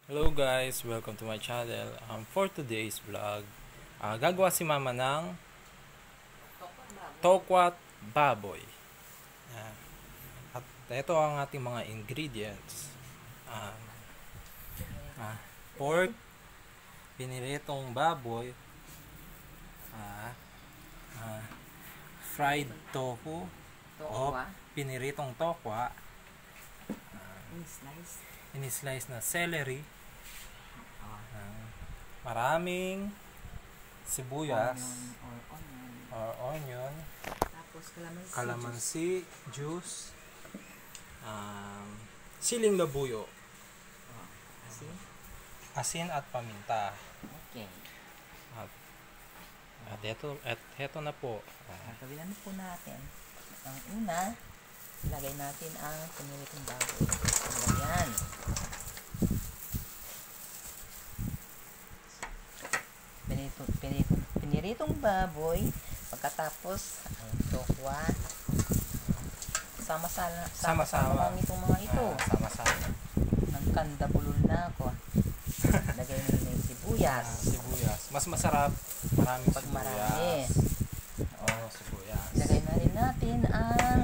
Hello guys, welcome to my channel. For today's vlog, gagawa si mama ng tokwat baboy. Yan. At ito ang ating mga ingredients. Um, Pork, piniritong baboy, ah, ah, fried tofu, o Tokwa. piniritong tokwa, Slice. in-slice na celery, maraming sibuyas Onion. or onion, Tapos calamansi. calamansi juice, siling labuyo, Kasi, asin at paminta. okay. Heto na po. Gagawin naman po natin. Ang una, ilagay natin ang piniritong baboy. Lagyan. Piniritong baboy. Pagkatapos, ang tokwa. Sama-sama itong mga ito. Sama-sama. Ang kanda bulol na ako. Lagay mo na yung sibuyas. Sibuyas. Mas masarap. Maraming Pag sibuyas. marami. Sibuyas. Ilagay na rin natin ang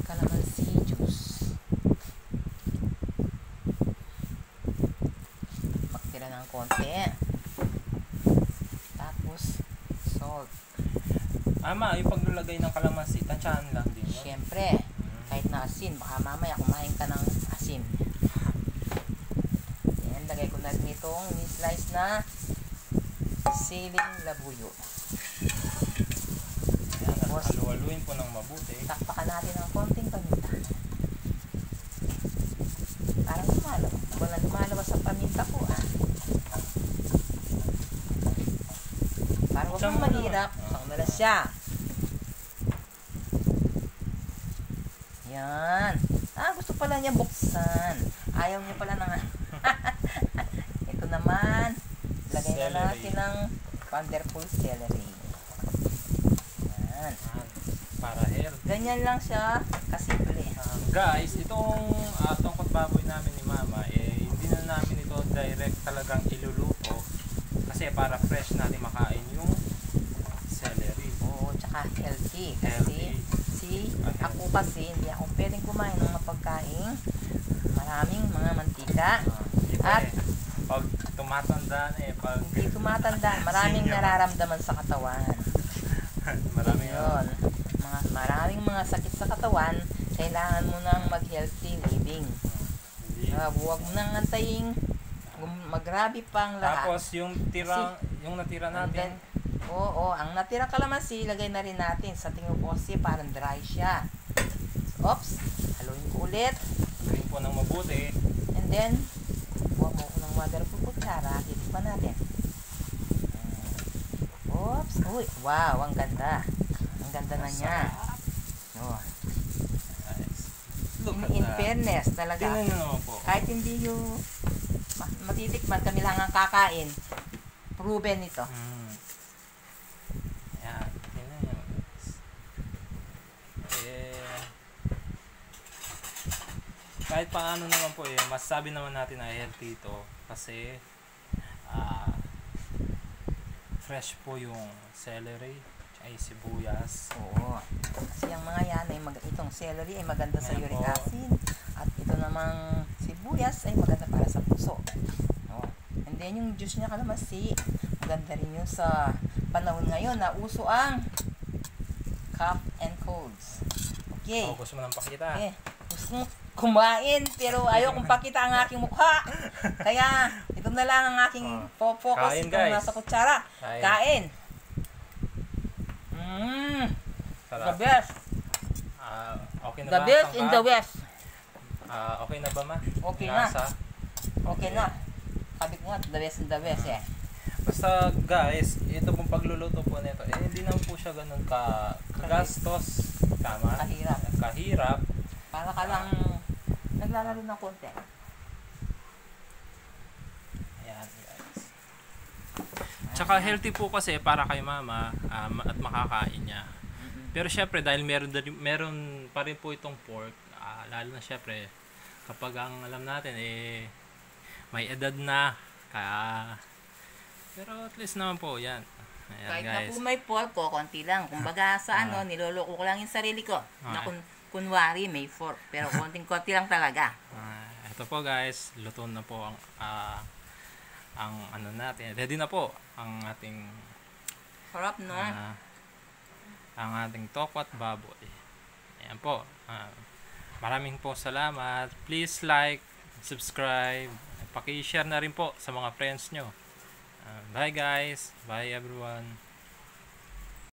calamansi juice. Magtira ng konti. Tapos, salt. Ama, yung paglulagay ng kalamansi, tansyahan lang din yun. Siyempre, kahit na asin, baka mamaya kumain ka ng asin. Yan, lagay ko na rin itong ni-slice na siling labuyo. Ayan, at halu-haluin po ng mabuti. Takpakan natin ng konting paminta. Parang lumalabas. Wala lumalabas sa paminta po Parang huwag mong mahirap. Pangmala siya. Yan. Gusto pala niya buksan. Ayaw niya pala na nga. Ito naman. Lagay na Celery. natin ng wonderful celery. Yan. Para healthy. Ganyan lang siya kasimple. Guys, itong tongkot baboy namin ni mama, hindi na namin ito direct talagang iluluto. Kasi para fresh natin makain yung celery. Oo, tsaka healthy. Healthy. Ako kasi, hindi ako pwedeng kumain ng mga pagkain. Maraming mga mantika. At pag tumatanda na pag hindi tumatanda, maraming Senior. nararamdaman sa katawan. maraming Yun. Maraming mga sakit sa katawan, kailangan mo nang mag-healthy living. hindi. Huwag mo nang antayin magrabi pang lahat. Tapos yung natira And then, natin, ang natirang kalamansi, lagay na rin natin sa tingin ko kasi parang dry siya. Oops, haluin ko ulit. gawin po ng mabuti. And then, buwan mo ko ng wonderful kutsara, titikman natin. Oops, uy, wow, ang ganda. Ang ganda na niya. Oh. Look at In that. fairness, talaga. Tingnan nyo naman po. Kahit hindi yung matitikman, kami lang ang kakain. Proven ito. Ayan, tingnan nyo guys. Kahit paano naman po masasabi naman natin na healthy ito kasi fresh po yung celery ay sibuyas. Oo. Kasi ang mga yan, itong celery ay maganda sa Ayan uric po. acid. At ito namang sibuyas ay maganda para sa puso. Oh. And then yung juice niya kalamansi, maganda rin yun sa panahon ngayon na uso ang cough and colds. Okay. Gusto mo nang pakita? Gusto kong kumain pero ayaw kong pakita ang aking mukha. Kaya ito na lang ang aking focus Kain, itong guys. nasa kutsara. Kain. Kain. The Sarap. best. Okay na The ba? best in the west. Okay na ba ma? Okay na. Lasa? Okay na. Sabi ko nga, the best in the west Basta guys, ito pong pagluluto po nito, hindi naman po siya ganun kagastos. Tama? Kahirap. Kahirap. Para ka lang naglalaro ng konti. Ayan guys. Tsaka healthy po kasi para kay mama at makakain niya. Pero syempre dahil meron pa rin po itong pork, lalo na syempre kapag ang alam natin may edad na. Kaya, pero at least naman po, yan. Ayan, Kahit guys. na po may fork ko, konti lang. Kumbaga sa niloloko ko lang yung sarili ko. Na kunwari may fork. Pero konting-konti lang talaga. Ito po guys, luto na po ang ano natin. Ready na po ang ating Sarap, no? ang ating tokwat baboy. Ayan po. Maraming po salamat. Please like, subscribe, paki-share na rin po sa mga friends nyo. Bye guys. Bye everyone.